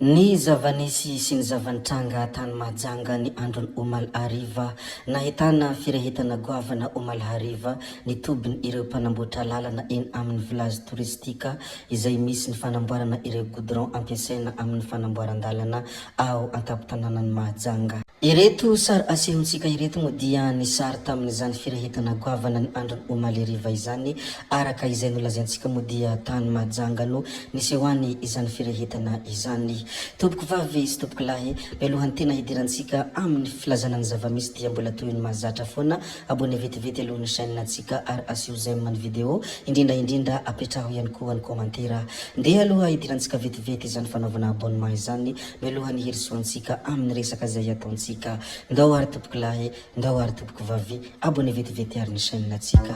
Ny zavanisy sy ny zavantranga tany Mahajanga ny androny omaly ariva nahitana firehetana goavana omaly hariva ny tobiny ireo mpanamboatra lalana eny amin'ny village touristika izay misy ny fanamboarana ireo goudron ampiasaina amin'ny fanamboaran-dalana ao an-tampon-tanànan'ny Mahajanga. Ireto sary asehontsika ireto moa dia ny sary tamin'izany firehetana goavana ny androny omaly ariva izany, araka izay nolazaintsika moa dia tany Mahajanga no nisehoany izany firehetana izany. Tompoko vavy sy tompoko lahy, mialohan'ny tena hidirantsika amin'ny filazana ny zavamisy dia mbola toy ny mahazatra foana abonné vetivety alohan'ny chaîne-natsika ary asio j'aime ny vidéo, indrindra apetraho ihany koa ny komantera. Ndeha aloha hidirantsika vetivety izany fanaovana abonnement izany, mialohan'ny herisoantsika amin'ny resaka izay ataontsika. Ndao ary tompoko lahy, ndao ary tompoko vavy, abonné vetivety ary ny chaîne-natsika.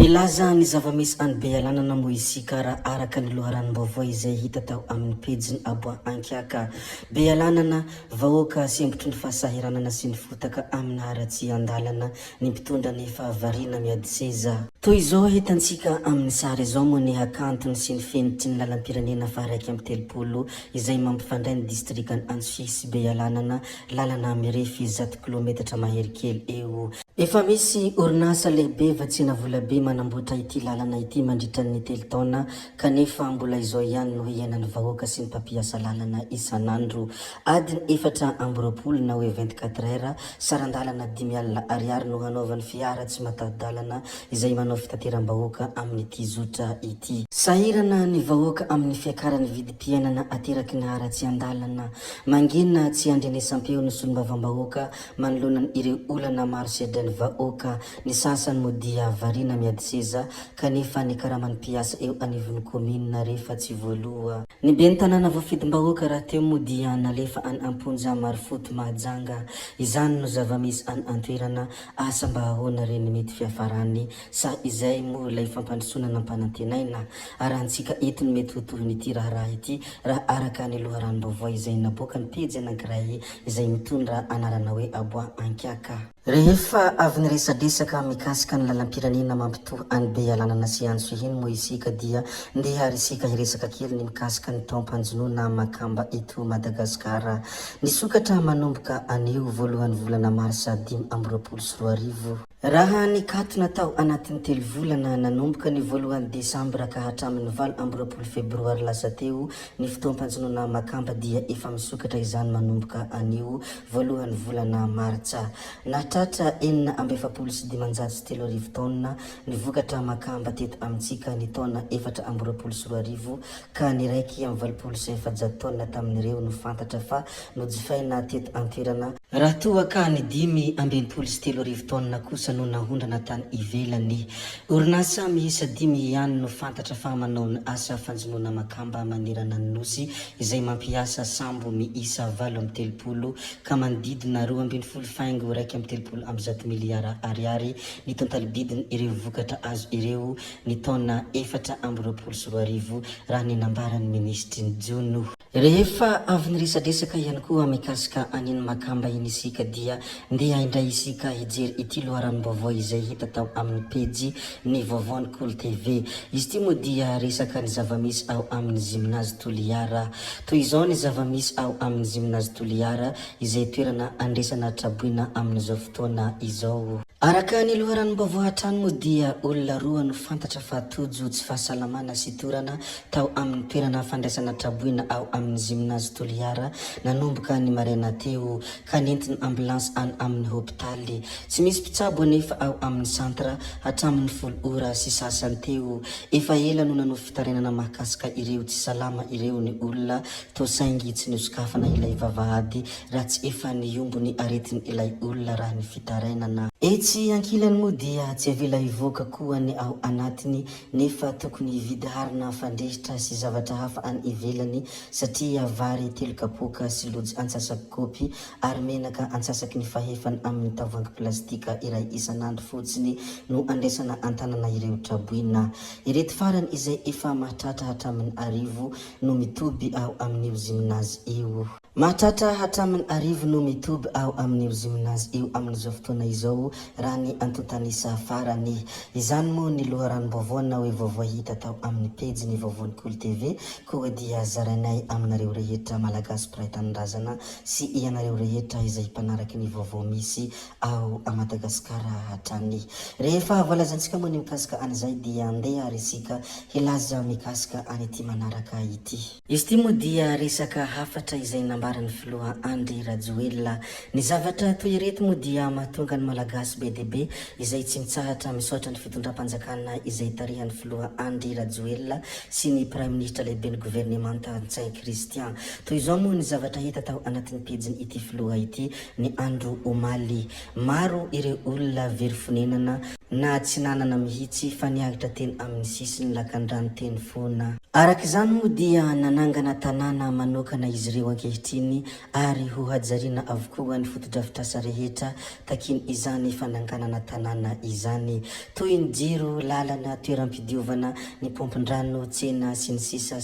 Ilaza ny zavamisy any Bealanana moa isika raha araka ny loharanom-baovao izay hita tao amin'ny pejiny Aboa Ankiaka. Bealanana vahoaka sembotry ny fahasahiranana sy ny fotaka amin'ny haratsy andalana ny mpitondra ny fahavarina miady seza. Toy izao hitantsika amin'ny sary izao moa ny hakantony sy ny fenitry ny lalam-pirenena faharaiky amin'ny telopolo izay mampifandray ny distrikany Antsy sy Bealanana, lalana mirefy 0 kilometatra mahery kely eo. Efa misy orinasa lehibe vatsina volabe manamboatra ity lalana ity mandritra ny telo taona, kanefa mbola izao ihany no hiainan'ny vahoaka sy ny mpampiasa lalana isanandro. Adiny 4 amby 20 na hoe 24 heures, sarandalana 5,000 ariary no hanaovan'ny fiara tsy matao-dalana izay manao fitateram-bahoaka amin'ity zotra ity. Sahirana ny vahoaka amin'ny fiakarany vidim-piainana ateraky ny haratsy andalana. Mangina tsy andrenesam-peo ny solombavam-bahoaka manoloana ireo olana maro ny vahoaka, ny sasany moa dia varina miady seza kanefa ny karaman'ny mpiasa eo anivon'ny komina rehefa tsy voaloha. Ny ben'ny tanàna voafidim-bahoaka raha teo moa dia nalefa any Amponja Marifoto Mahajanga. Izany no zavamisy any antoerana asa mba ahoana reny mety fiafarany sa izay moa ilay fampandrosoana ampanantenaina. Arahantsika eto ny mety hotohiny ity raha ity raha araka ny loharanom-baovao izay naboaka ny pejy anankiray izay mitondra anarana hoe Aboa Ankiaka. Rehefa avy niresadresaka mikasika ny lalam-pirenena mampitohy any Bealanana sy Antsihiny moa isika dia ndeha isika hiresaka kely ny mikasika ny taom-panjonoana Makamba eto Madagasikara. Nisokatra manomboka anio voalohan'ny volana Marsa 2024. Raha nikatona tao anatin'ny 3 volana nanomboka ny voalohan'ny Desambra ka hatramin'ny 24 Febroary lasa teo ny fotoam-panjonoana Makamba dia efa misokatra izany manomboka anio voalohan'ny volana Martsa. Natratra 4,703 taona ny vokatra Makamba teto amintsika ny taona 4,24 ka ny raiky amin'ny 27 taona tamin'ireo no fantatra fa nojifaina teto antoerana. Raha toa ka ny 5,23 taona kosa no nahondrana tany ivelany. Orinasa miisa 5 ihany no fantatra fa manao ny asa fanjonoana Makamba manerana ny nosy izay mampiasa sambo miisa 730 ka manodidina 2,7 miliara ariary ny tontalibidiny ireo vokatra azo ireo ny taona 4,24 raha ny nambaran'ny ministry ny Jono. Rehefa avy niresadresaka ihany koa mikasika aniny Makamba iny isika dia ndeha indray isika hijery ity loharanom-baovao izay hita tao amin'ny pejy ny vaovao ny Cool TV. Izy ity moa dia resaka ny zavamisy ao amin'ny gymnase Toliara. Toy izao ny zavamisy ao amin'ny gymnase Toliara izay toerana andresana traboina amin'izao fotoana izao. Araka ny loharanom-baovao hatrany moa dia olona roa no fantatra fa tojo tsy fahasalamana sy torana tao amin'ny toerana fandraisana traboina ao amin'ny gymnase Toliara nanomboka ny maraina teo ka nentiny ambulance any amin'ny hôpitaly. Tsy misy mpitsabo anefa ao amin'ny centre hatramin'ny 10 ora sy sasany teo. Efa ela no nanao fitarenana mahakasika ireo tsy salama ireo ny olona tosaingy tsy nosokafana ilay vavahady raha tsy efa niombo ny aretiny ilay olona raha ny fitarenana. Etsy ankilany moa dia tsy avela hivoaka koa ny ao anatiny nefa tokony hividy harina fandrehitra sy zavatra hafa any ivelany satria vary 3 kapoka sy lojy antsasaky kopy ary menaka antsasaky ny fahefany amin'ny tavoahangy plastika iray isan'andro fotsiny no andraisana antanana ireo traboina. Ireto farany izay efa mahatratra hatramin'ny arivo no mitoby ao amin'io ziminazy io. Mahatratra hatramin'ny arivo no mitoby ao amin'io ziminazy io amin'izao fotoana izao raha ny antotanisa farany. Izany moa ny loharanom-baovao na hoe vaovao hita tao amin'ny pejy ny vaovaon'ny Kolo TV koa dia zarainay aminareo rehetra malagasy mpiray tanindrazana sy ianareo rehetra izay mpanaraky ny vaovao misy ao a Madagasikara hatrany. Rehefa voalazantsika moa ny mikasika an'izay dia andeha ary isika hilaza mikasika an'ity manaraka ity. Izy ity moa dia resaka hafatra izay nambarany filoha Andry Rajoelina. Ny zavatra toy ireto moa dia mahatonga ny malagasy be dia be izay tsy mitsahatra misaotra ny fitondram-panjakana izay tarihan'ny filoha Andry Rajoelina sy ny prime ministre lehibe ny gouvernemanta Ntsay Christian. Toy izao moa ny zavatra hita tao anatin'ny pejiny ity filoha ity ny Andro Omaly. Maro ireo olona very fonenana na tsy nanana mihitsy fa niagatra teny amin'ny sisiny lakan-drano teny foana. Araka izany moa dia nanangana tanàna manokana izy ireo ankehitriny ary ho hajariana avokoa ny fotodrafitrasa rehetra takiny izany fananganana tanàna izany toy ny jiro, lalana, toeram-pidiovana, ny pompin-drano, tsena sy ny sisa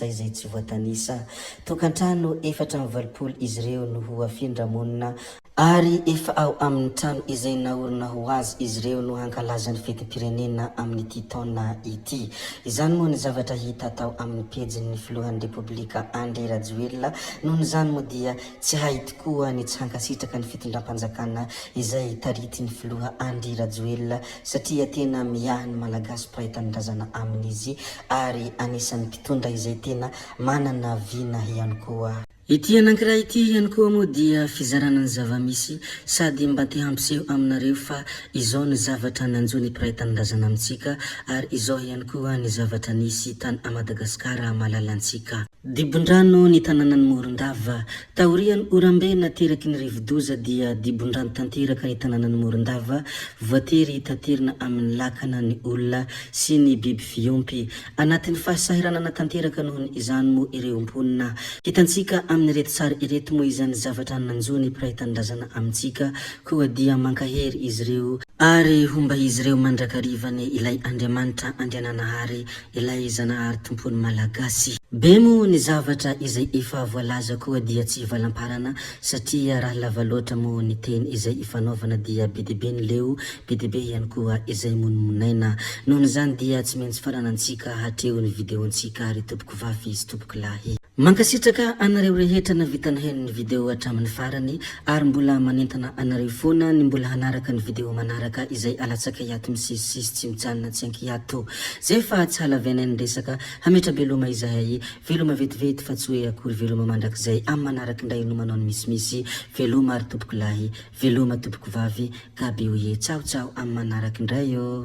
izay tsy voatanisa. Tokantrano 480 izy ireo no ho afindra-monina ary efa ao amin'ny trano izay naorina ho azy izy ireo no hankalazany fetim-pirenena amin'ity taona ity. Izany moa ny zavatra hita tao amin'ny pejin'ny filohan'ny Repoblika Andry Rajoelina. Nohon' izany moa dia tsy hay tokoa ny tsy hankasitraka ny fitondram-panjakana izay taritiny filoha Andry Rajoelina satria tena miahan'ny malagasy mpiray tanindrazana amin'izy ary anisan'ny mpitondra izay tena manana vina ihany koa. Ity anankiray ity ihany koa moa dia fizarana ny zavamisy sady mba te hampiseho aminareo fa izao ny zavatra nanjony mpiray tanindrazana amintsika ary izao ihany koa ny zavatra nisy tany a Madagasikara malalantsika. Dibondrano ny tanàna ny Morondava. Taorian'ny Orambe nateraky ny rivodoza dia dibondrano tanteraka ny tanàna ny Morondava, voatery tanterina amin'ny lakana ny olona sy ny biby fiompy. Anatin'ny fahasahiranana tanteraka nohon' izany moa ireo mponina. Hitantsika amin'ny reto tsara ireto moa izany zavatra nanjony mpiray tanindrazana amintsika koa dia mankahery izy ireo ary homba izy ireo mandrakarivany ilay Andriamanitra Andriananahary ilay Zanahary tompony malagasy. Be moa ny zavatra izay efa voalaza koa dia tsy valamparana satria raha lava loatra moa ny teny izay ifanaovana dia be dia be ny leo, be dia be ihany koa izay monimonaina. Nohon' izany dia tsy maintsy faranantsika hatreo ny videontsika ary tompoko vavy sy tompoko lahy. Mankasitraka anareo rehetra na vitana heno ny video hatramin'ny farany ary mbola manentana anareo foana ny mbola hanaraka ny video manaraka izay alatsaka hiato misisisy tsy mijanona tsy ankiato. Zay fa tsy halaviana ny resaka hametra veloma izahay, veloma vetivety fa tsy hoe akory veloma mandrakizay amin'ny manaraka indray no manao ny misimisy. Veloma ary tompoko lahy, veloma tompoko vavy, gaby oye, tsao tsao amin'ny manaraka indray yo.